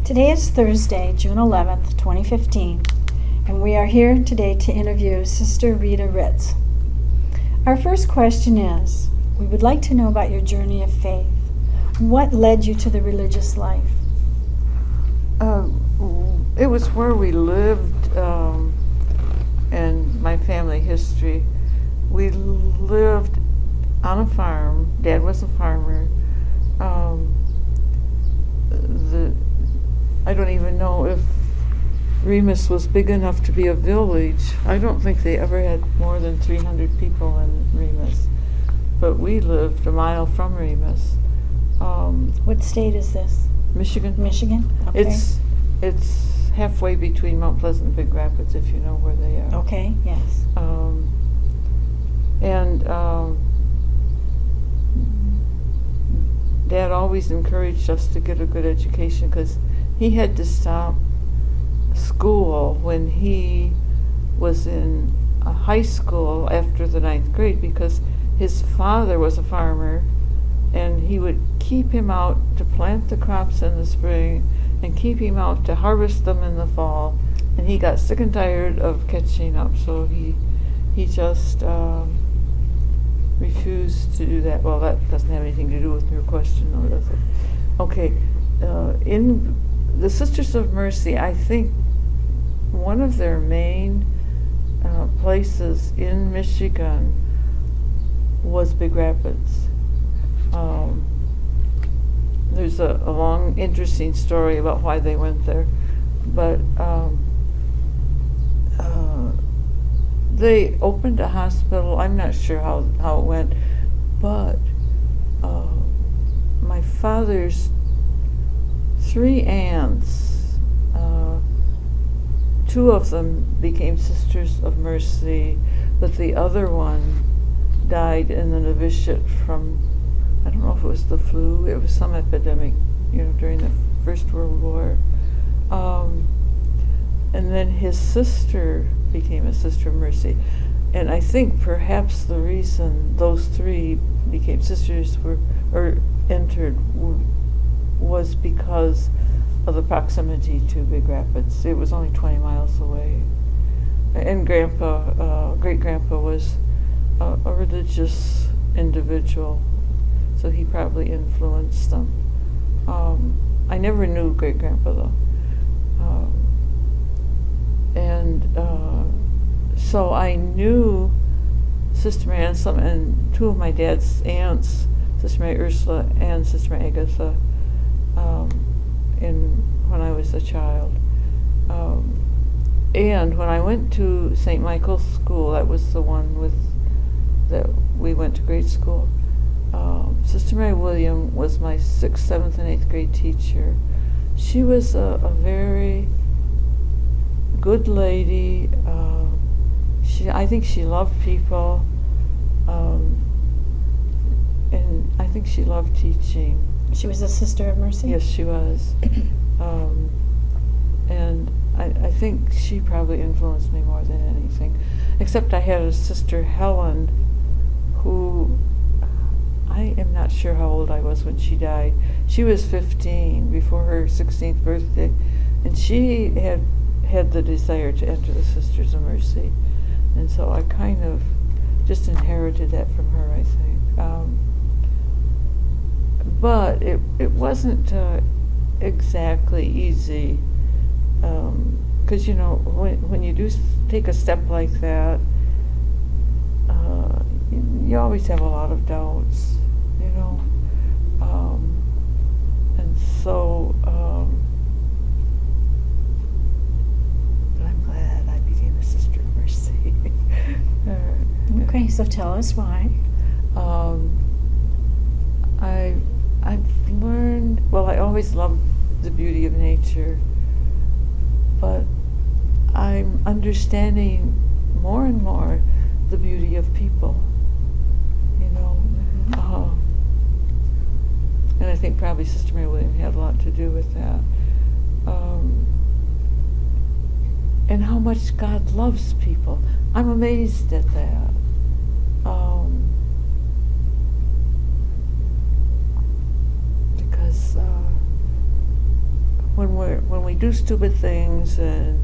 Today is Thursday, June 11th, 2015, and we are here today to interview Sister Rita Ruetz. Our first question is, we would like to know about your journey of faith. What led you to the religious life? It was where we lived, and my family history. We lived on a farm. Dad was a farmer. I don't even know if Remus was big enough to be a village. I don't think they ever had more than 300 people in Remus. But we lived a mile from Remus. What state is this? Michigan. Michigan? Okay. It's halfway between Mount Pleasant and Big Rapids, if you know where they are. Okay, yes. Dad always encouraged us to get a good education because he had to stop school when he was in high school after the 9th grade because his father was a farmer and he would keep him out to plant the crops in the spring and keep him out to harvest them in the fall, and he got sick and tired of catching up, so he just refused to do that. Well, that doesn't have anything to do with your question, though, does it? Okay, in the Sisters of Mercy, I think one of their main places in Michigan was Big Rapids. There's a long, interesting story about why they went there, but they opened a hospital. I'm not sure how it went, but my father's 3 aunts, 2 of them became Sisters of Mercy, but the other one died in the novitiate from, I don't know if it was the flu, it was some epidemic, during the First World War. And then his sister became a Sister of Mercy. And I think perhaps the reason those 3 became sisters was because of the proximity to Big Rapids. It was only 20 miles away. And great-grandpa was a religious individual, so he probably influenced them. I never knew great-grandpa, though. So I knew Sister Mary Anselm and 2 of my dad's aunts, Sister Mary Ursula and Sister Mary Agatha, when I was a child. And when I went to St. Michael's School, that was the one that we went to grade school, Sister Mary William was my 6th, 7th, and 8th grade teacher. She was a very good lady. I think she loved people, and I think she loved teaching. She was a Sister of Mercy? Yes, she was. And I think she probably influenced me more than anything. Except I had a Sister Helen who, I am not sure how old I was when she died. She was 15 before her 16th birthday, and she had the desire to enter the Sisters of Mercy. And so I kind of just inherited that from her, I think. But it wasn't exactly easy, because when you do take a step like that, you always have a lot of doubts, and so but I'm glad I became a Sister of Mercy. Okay, so tell us why. I've learned, well, I always loved the beauty of nature, but I'm understanding more and more the beauty of people, and I think probably Sister Mary William had a lot to do with that. And how much God loves people. I'm amazed at that. Because when we do stupid things, and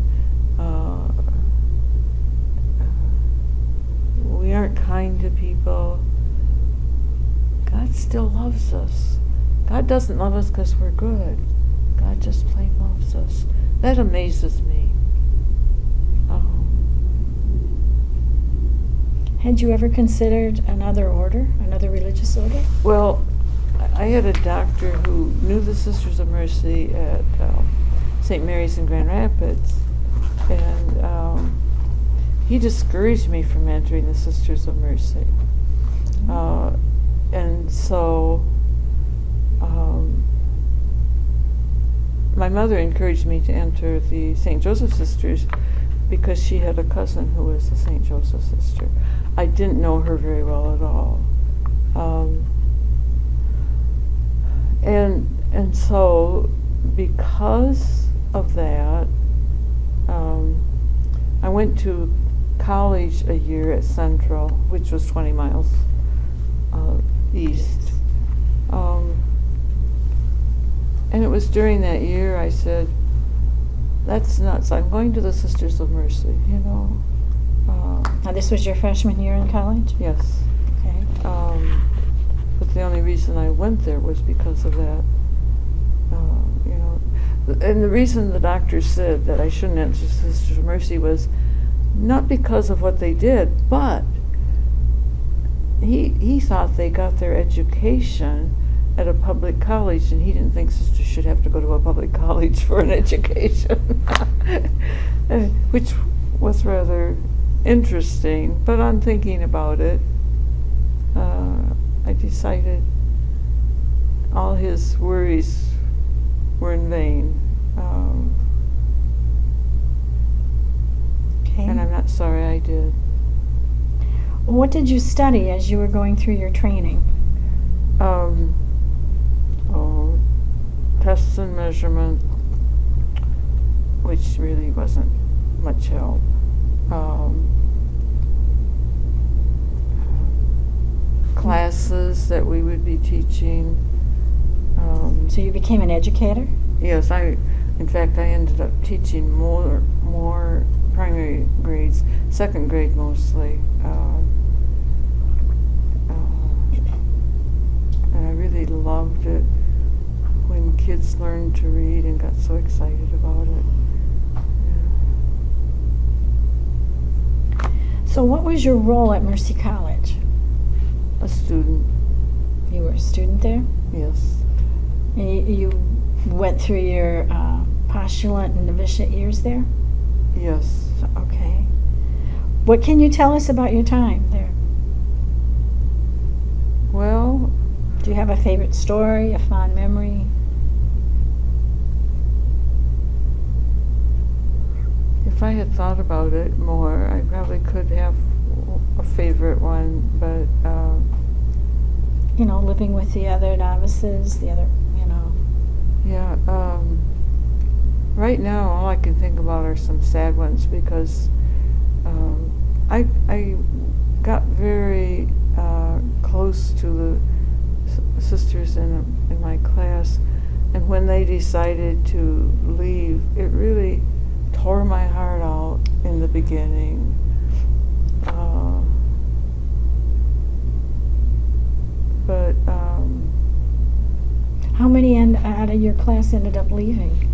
we aren't kind to people, God still loves us. God doesn't love us because we're good. God just plain loves us. That amazes me. Had you ever considered another order, another religious order? Well, I had a doctor who knew the Sisters of Mercy at St. Mary's in Grand Rapids, and he discouraged me from entering the Sisters of Mercy. And so my mother encouraged me to enter the St. Joseph Sisters because she had a cousin who was a St. Joseph sister. I didn't know her very well at all. And so because of that, I went to college a year at Central, which was 20 miles east. And it was during that year I said, that's nuts, I'm going to the Sisters of Mercy, you know. Now, this was your freshman year in college? Yes. Okay. But the only reason I went there was because of that. You know, and the reason the doctor said that I shouldn't enter Sisters of Mercy was not because of what they did, but he thought they got their education at a public college, and he didn't think sisters should have to go to a public college for an education, which was rather interesting. But on thinking about it, I decided all his worries were in vain. Okay. And I'm not sorry I did. What did you study as you were going through your training? Tests and measurement, which really wasn't much help. Classes that we would be teaching. So you became an educator? Yes, in fact, I ended up teaching more primary grades, second grade mostly. And I really loved it when kids learned to read and got so excited about it. Yeah. So what was your role at Mercy College? A student. You were a student there? Yes. And you went through your postulant and novitiate years there? Yes. So, okay. What can you tell us about your time there? Well, do you have a favorite story, a fond memory? If I had thought about it more, I probably could have a favorite one, but you know, living with the other novices, the other, you know. Yeah. Right now, all I can think about are some sad ones because I got very close to the sisters in my class, and when they decided to leave, it really tore my heart out in the beginning. But how many out of your class ended up leaving?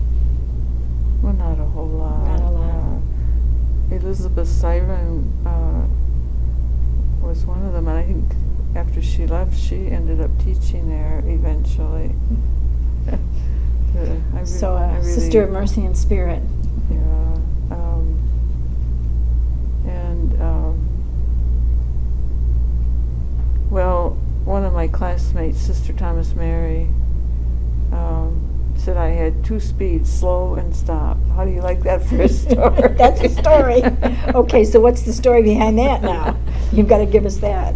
Well, not a whole lot. Not a lot. Elizabeth Siren was one of them, and I think after she left, she ended up teaching there eventually. Sister of Mercy and Spirit. Yeah. Well, one of my classmates, Sister Thomas Mary, said I had two speeds, slow and stop. How do you like that for a story? That's a story. Okay, so what's the story behind that now? You've got to give us that.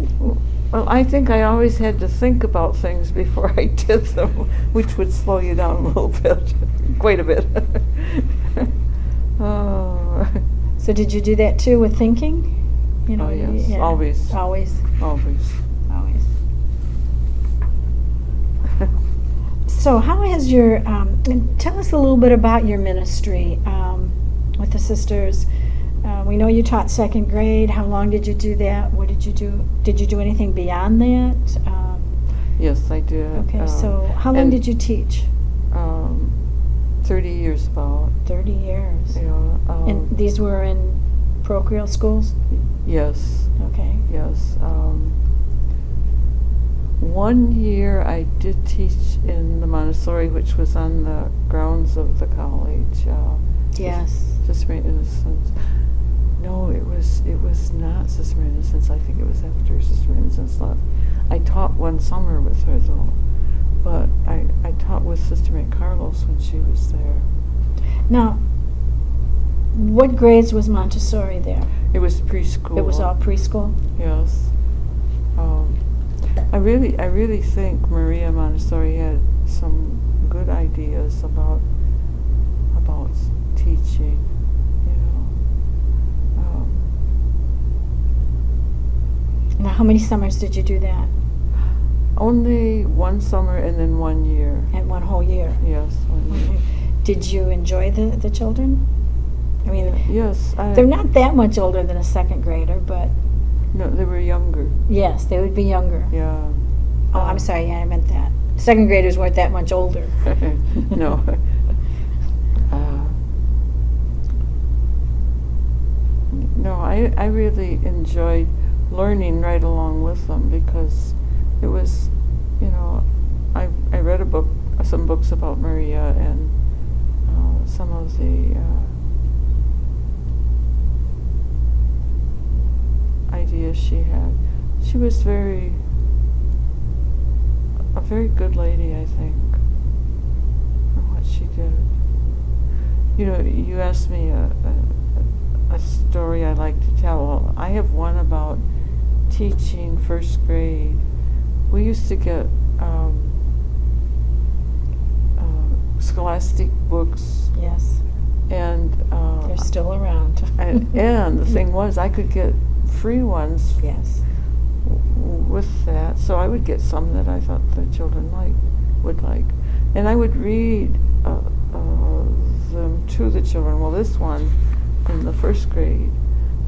Well, I think I always had to think about things before I did them, which would slow you down a little bit, quite a bit. Oh. So did you do that too with thinking? You know, yes, yeah. Always. Always. Always. Always. So how has your, tell us a little bit about your ministry with the sisters. We know you taught second grade. How long did you do that? What did you do? Did you do anything beyond that? Yes, I did. Okay, so how long did you teach? 30 years about. 30 years. Yeah. And these were in parochial schools? Yes. Okay. Yes. 1 year I did teach in the Montessori, which was on the grounds of the college. Yes. Sister Mary Innocence. No, it was not Sister Mary Innocence. I think it was after Sister Mary Innocence left. I taught one summer with her though, but I taught with Sister Mary Carlos when she was there. Now, what grades was Montessori there? It was preschool. It was all preschool? Yes. I really think Maria Montessori had some good ideas about teaching, you know. Now, how many summers did you do that? Only one summer and then 1 year. And one whole year? Yes, 1 year. Did you enjoy the children? I mean, yes. They're not that much older than a second grader, but... No, they were younger. Yes, they would be younger. Yeah. Oh, I'm sorry, yeah, I meant that. Second graders weren't that much older. No. No, I really enjoyed learning right along with them because it was, you know, I read some books about Maria and some of the ideas she had. She was a very good lady, I think, for what she did. You know, you asked me a story I like to tell. Well, I have one about teaching first grade. We used to get scholastic books. Yes. And they're still around. and the thing was, I could get free ones. Yes. With that, so I would get some that I thought the children would like, and I would read them to the children. Well, this one in the first grade,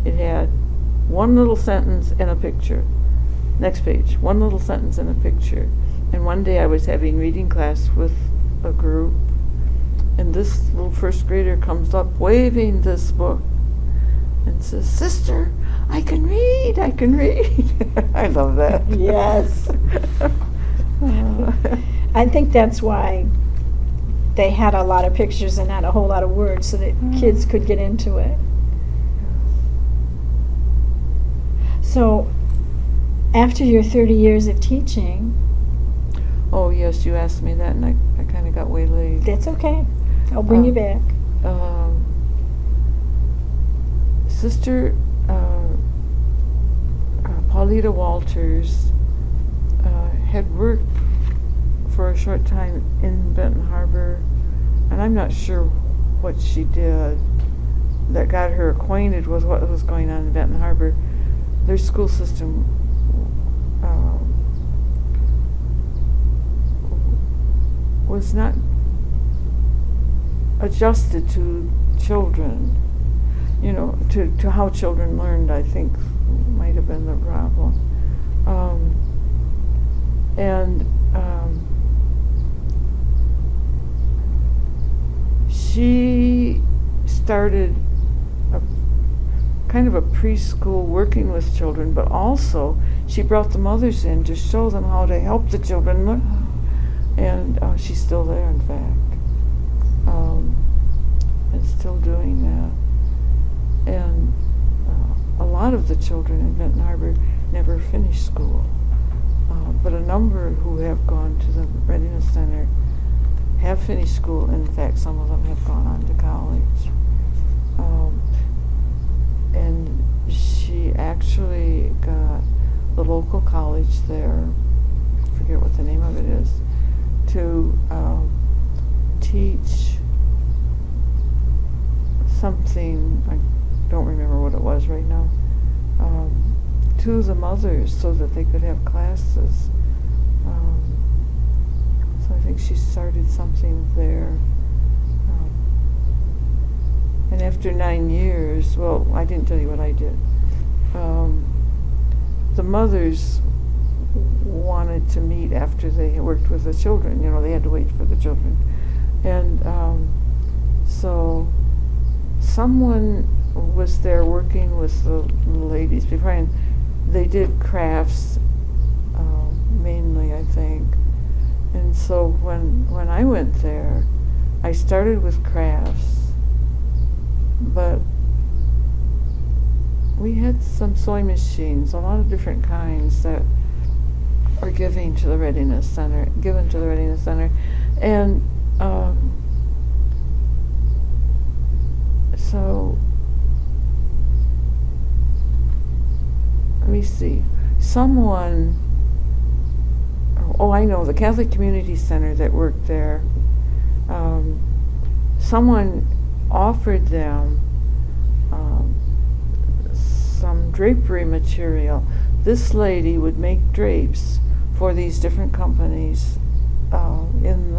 it had one little sentence and a picture. Next page, one little sentence and a picture. And one day I was having reading class with a group, and this little first grader comes up waving this book and says, "Sister, I can read, I can read." I love that. Yes. I think that's why they had a lot of pictures and not a whole lot of words so that kids could get into it. So, after your 30 years of teaching... Oh, yes, you asked me that and I kind of got waylaid. That's okay. I'll bring you back. Sister Paulita Walters had worked for a short time in Benton Harbor, and I'm not sure what she did that got her acquainted with what was going on in Benton Harbor. Their school system was not adjusted to children, you know, to how children learned, I think might have been the problem. She started kind of a preschool working with children, but also she brought the mothers in to show them how to help the children learn. And she's still there, in fact, and still doing that. And a lot of the children in Benton Harbor never finished school, but a number who have gone to the Readiness Center have finished school. In fact, some of them have gone on to college. And she actually got the local college there, I forget what the name of it is, to teach something, I don't remember what it was right now, to the mothers so that they could have classes. So I think she started something there. And after 9 years, well, I didn't tell you what I did. The mothers wanted to meet after they worked with the children. You know, they had to wait for the children. And so someone was there working with the ladies before, and they did crafts mainly, I think. And so when I went there, I started with crafts, but we had some sewing machines, a lot of different kinds that are given to the Readiness Center, and so let me see. Someone, oh, I know, the Catholic Community Center that worked there, someone offered them some drapery material. This lady would make drapes for these different companies in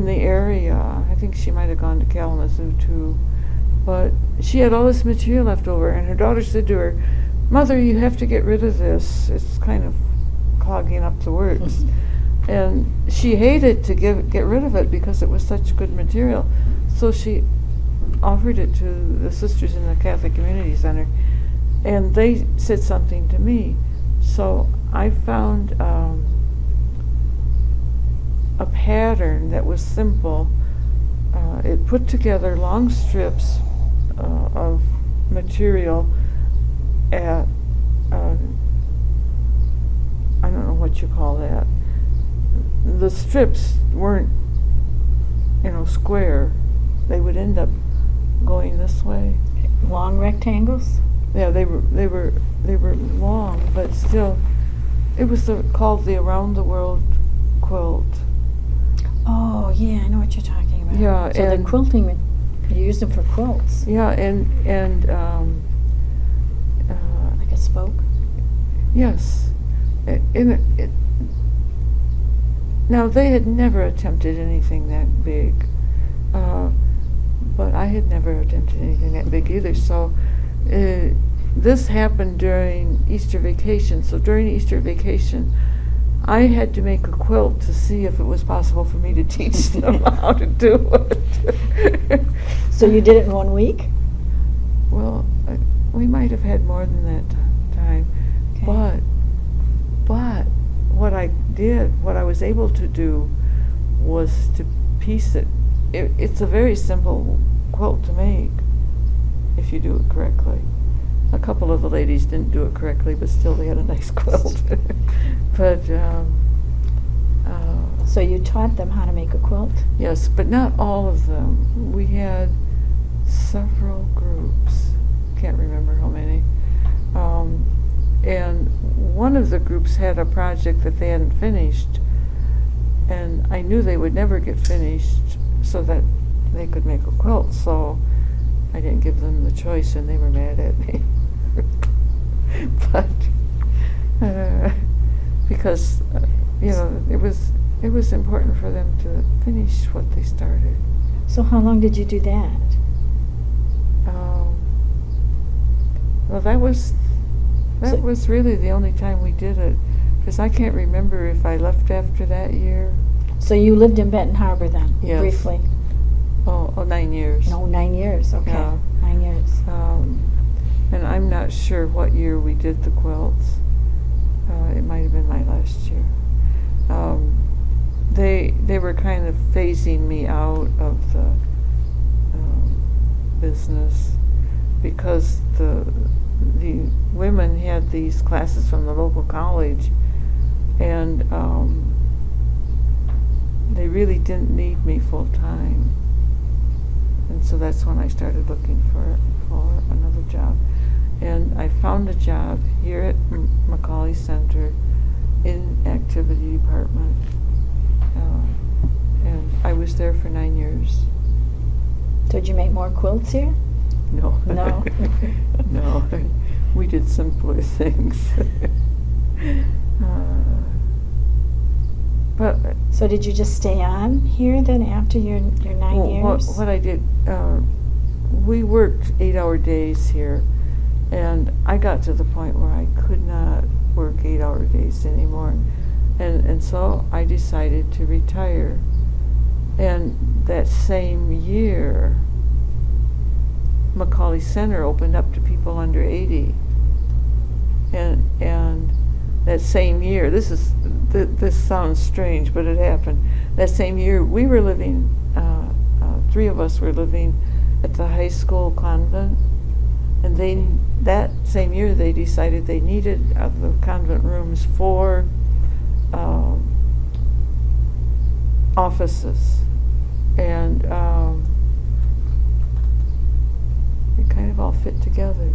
the area. I think she might have gone to Kalamazoo too. But she had all this material left over, and her daughter said to her, "Mother, you have to get rid of this. It's kind of clogging up the works." And she hated to get rid of it because it was such good material. So she offered it to the sisters in the Catholic Community Center, and they said something to me. So I found a pattern that was simple. It put together long strips of material at, I don't know what you call that. The strips weren't, square. They would end up going this way. Long rectangles? Yeah, they were long, but still, it was called the Around the World quilt. Oh yeah, I know what you're talking about. Yeah, so the quilting, you used them for quilts. Yeah, and like a spoke. Yes, now they had never attempted anything that big, but I had never attempted anything that big either. So this happened during Easter vacation. So during Easter vacation, I had to make a quilt to see if it was possible for me to teach them how to do it. So you did it in 1 week? Well, we might have had more than that time. Okay. But what I was able to do was to piece it. It's a very simple quilt to make if you do it correctly. A couple of the ladies didn't do it correctly, but still they had a nice quilt. But so you taught them how to make a quilt? Yes, but not all of them. We had several groups. Can't remember how many. And one of the groups had a project that they hadn't finished, and I knew they would never get finished so that they could make a quilt, so I didn't give them the choice, and they were mad at me. But because it was important for them to finish what they started. So how long did you do that? Well, that was really the only time we did it, because I can't remember if I left after that year. So you lived in Benton Harbor then? Yes. Briefly? Oh, 9 years. No, 9 years, okay. Yeah. 9 years. And I'm not sure what year we did the quilts. It might have been my last year. They were kind of phasing me out of the business because the women had these classes from the local college, and they really didn't need me full time. And so that's when I started looking for another job. And I found a job here at Macaulay Center in activity department. And I was there for 9 years. So did you make more quilts here? No. No? No. We did simpler things. But So did you just stay on here then after your 9 years? What I did, we worked 8-hour days here, and I got to the point where I could not work 8-hour days anymore, and so I decided to retire. And that same year, Macaulay Center opened up to people under 80, and that same year, this sounds strange, but it happened. That same year, we were living, 3 of us were living at the high school convent, and that same year they decided they needed the convent rooms for offices, and it kind of all fit together.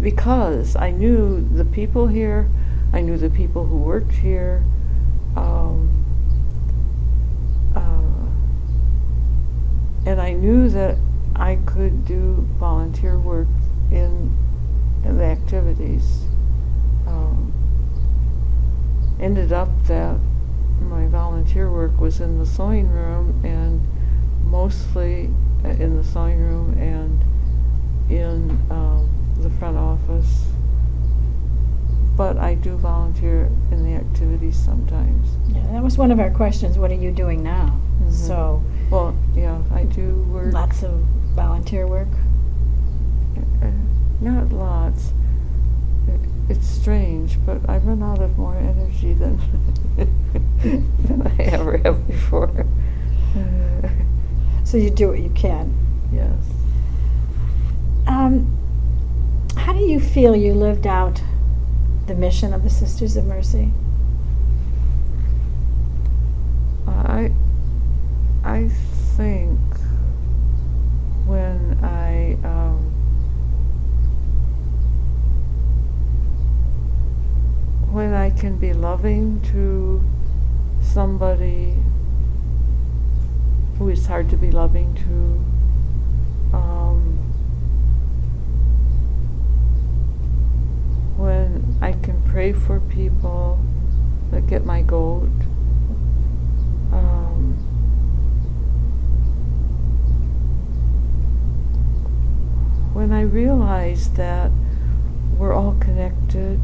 Because I knew the people here, I knew the people who worked here, and I knew that I could do volunteer work in the activities. Ended up that my volunteer work was in the sewing room, and mostly in the sewing room and in the front office, but I do volunteer in the activities sometimes. Yeah, that was one of our questions. What are you doing now? Mhm. So, well, yeah, I do work. lots of volunteer work. Not lots. It's strange, but I run out of more energy than than I ever have before. So you do what you can. Yes. How do you feel you lived out the mission of the Sisters of Mercy? I think when I can be loving to somebody who is hard to be loving to, when I can pray for people that get my goat, when I realize that we're all connected.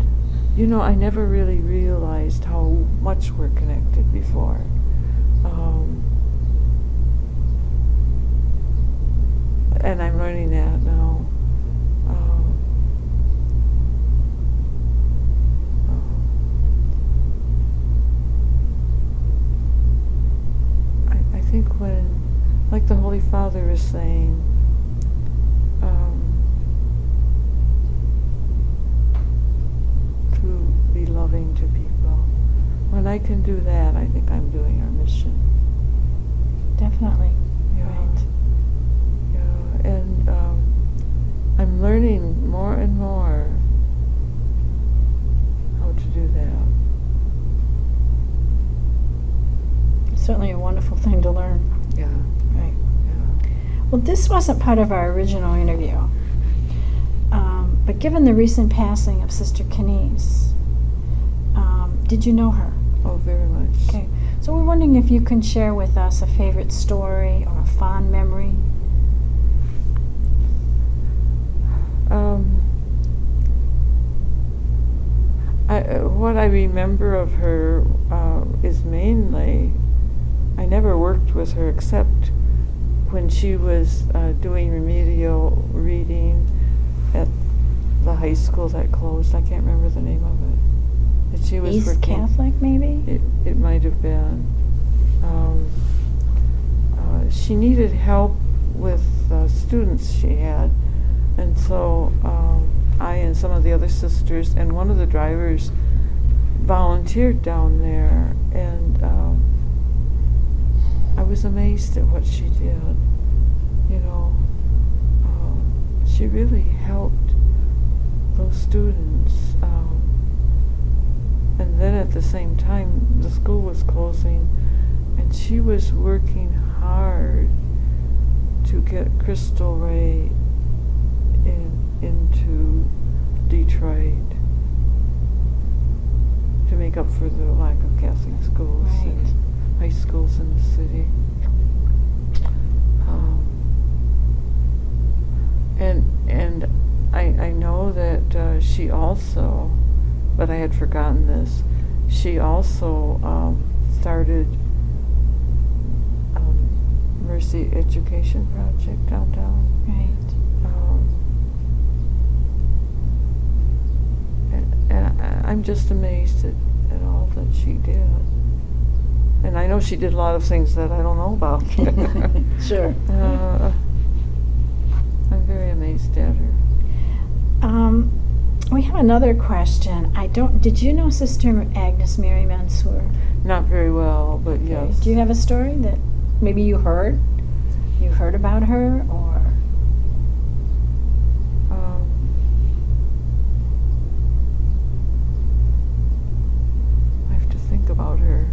You know, I never really realized how much we're connected before. And I'm learning that now. I think when, like the Holy Father is saying, to be loving to people. When I can do that, I think I'm doing our mission. Definitely. Yeah. Right. Yeah, and I'm learning more and more how to do that. It's certainly a wonderful thing to learn. Yeah. Right. Yeah. Well, this wasn't part of our original interview, but given the recent passing of Sister Kenise, did you know her? Oh, very much. Okay. So we're wondering if you can share with us a favorite story or a fond memory. What I remember of her is mainly, I never worked with her except when she was doing remedial reading at the high school that closed. I can't remember the name of it. That she was East working. Catholic, maybe? It might have been. She needed help with students she had, and so I and some of the other sisters and one of the drivers volunteered down there, and I was amazed at what she did. You know, she really helped those students. And then at the same time, the school was closing, and she was working hard to get Crystal Ray into Detroit, to make up for the lack of Catholic schools Right. and high schools in the city. And I know that she also, but I had forgotten this, she also started Mercy Education Project downtown. Right. And I'm just amazed at all that she did. And I know she did a lot of things that I don't know about. Sure. I'm very amazed at her. We have another question. Did you know Sister Agnes Mary Mansour? Not very well, but Okay. yes. Do you have a story that maybe you heard? You heard about her, or? I have to think about her.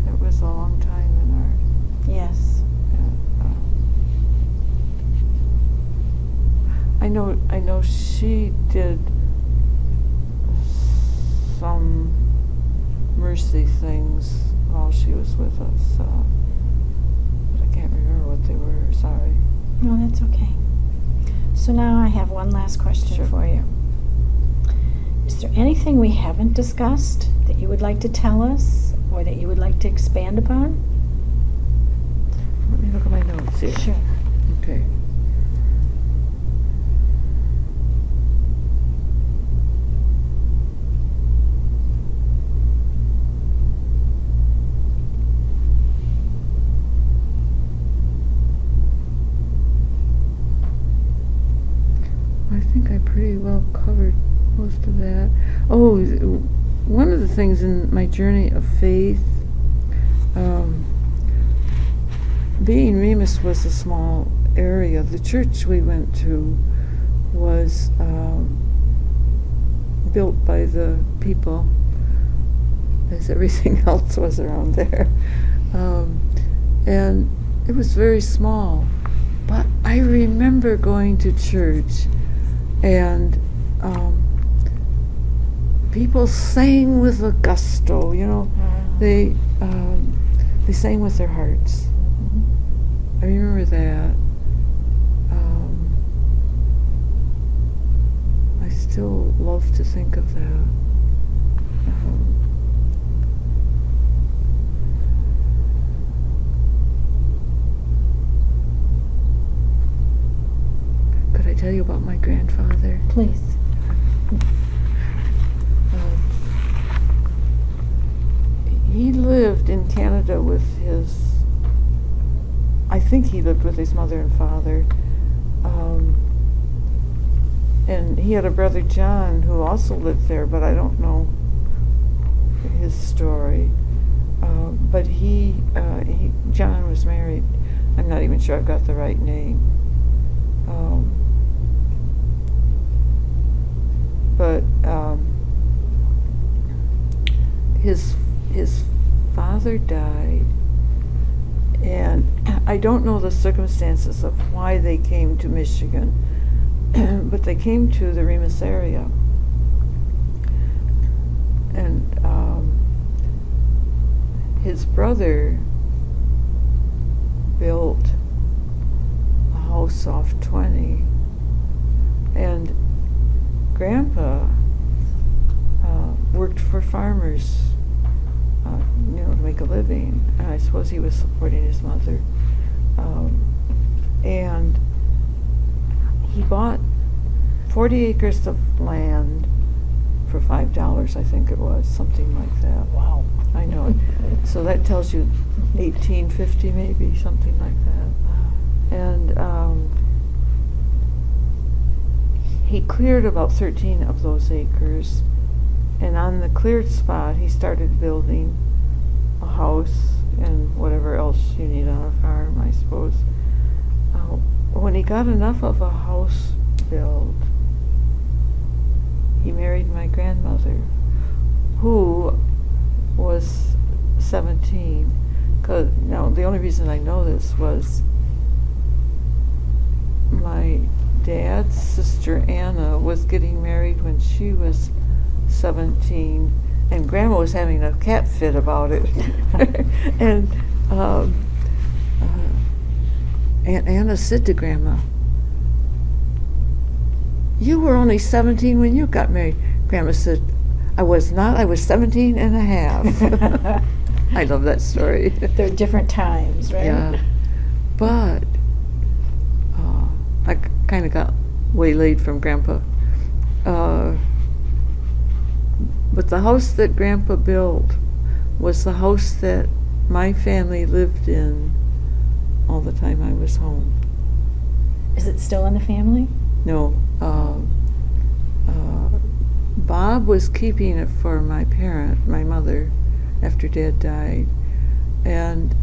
It was a long time in art. Yes. I know she did some mercy things while she was with us, but I can't remember what they were. Sorry. No, that's okay. So now I have one last question Sure. for you. Is there anything we haven't discussed that you would like to tell us, or that you would like to expand upon? Let me look at my notes here. Sure. Okay. I think I pretty well covered most of that. Oh, one of the things in my journey of faith, being Remus was a small area. The church we went to was built by the people, as everything else was around there. And it was very small. But I remember going to church and people sang with a gusto, you know. They sang with their hearts. I remember that. I still love to think of that. Could I tell you about my grandfather? Please. He lived in Canada with I think he lived with his mother and father. And he had a brother, John, who also lived there, but I don't know his story. But John was married. I'm not even sure I've got the right name. But his father died, and I don't know the circumstances of why they came to Michigan, but they came to the Remus area. And his brother built a house off 20, and Grandpa worked for farmers, to make a living. And I suppose he was supporting his mother. And he bought 40 acres of land for $5, I think it was, something like that. Wow. I know it. So that tells you 1850 maybe, something like that. And he cleared about 13 of those acres, and on the cleared spot he started building a house and whatever else you need on a farm, I suppose. When he got enough of a house built, he married my grandmother, who was 17. Now, the only reason I know this was my dad's sister Anna was getting married when she was 17, and Grandma was having a cat fit about it. And Aunt Anna said to Grandma, "You were only 17 when you got married." Grandma said, "I was not. I was 17 and a half." I love that story. They're different times, right? Yeah. But I kind of got waylaid from Grandpa. But the house that Grandpa built was the house that my family lived in all the time I was home. Is it still in the family? No, Bob was keeping it for my mother, after Dad died, and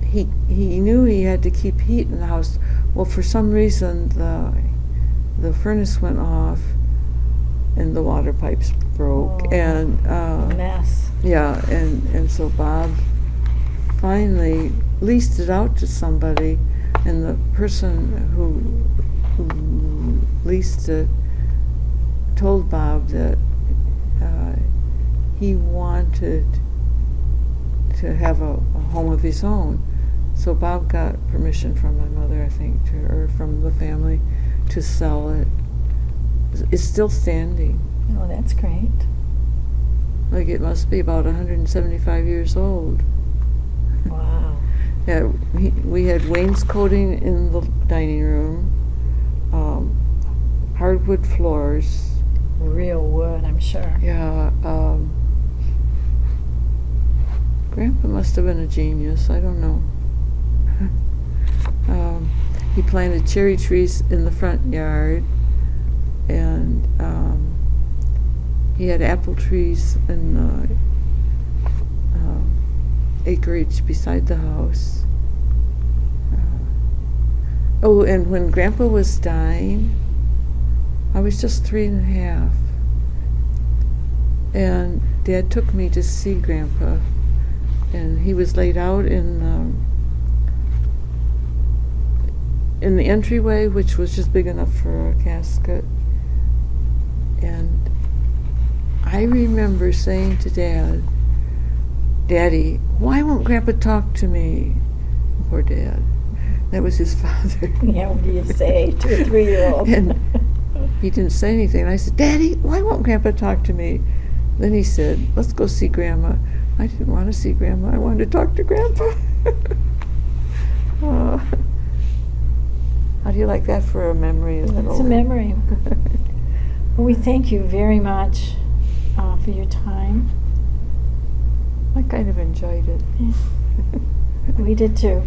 he knew he had to keep heat in the house. Well, for some reason the furnace went off, and the water pipes broke, and Mess. yeah, and so Bob finally leased it out to somebody, and the person who leased it told Bob that he wanted to have a home of his own. So Bob got permission from my mother, I think, or from the family, to sell it. It's still standing. Oh, that's great. Like, it must be about 175 years old. Wow. Yeah, we had wainscoting in the dining room, hardwood floors. Real wood, I'm sure. Yeah, Grandpa must have been a genius, I don't know. He planted cherry trees in the front yard, and he had apple trees in the acreage beside the house. Oh, and when Grandpa was dying, I was just 3.5, and Dad took me to see Grandpa, and he was laid out in the entryway, which was just big enough for a casket. And I remember saying to Dad, "Daddy, why won't Grandpa talk to me?" Poor Dad. That was his father. Yeah, what do you say to a 3-year-old? And he didn't say anything. And I said, "Daddy, why won't Grandpa talk to me?" Then he said, "Let's go see Grandma." I didn't want to see Grandma. I wanted to talk to Grandpa. How do you like that for a memory? It's a memory. Well, we thank you very much for your time. I kind of enjoyed it. We did too.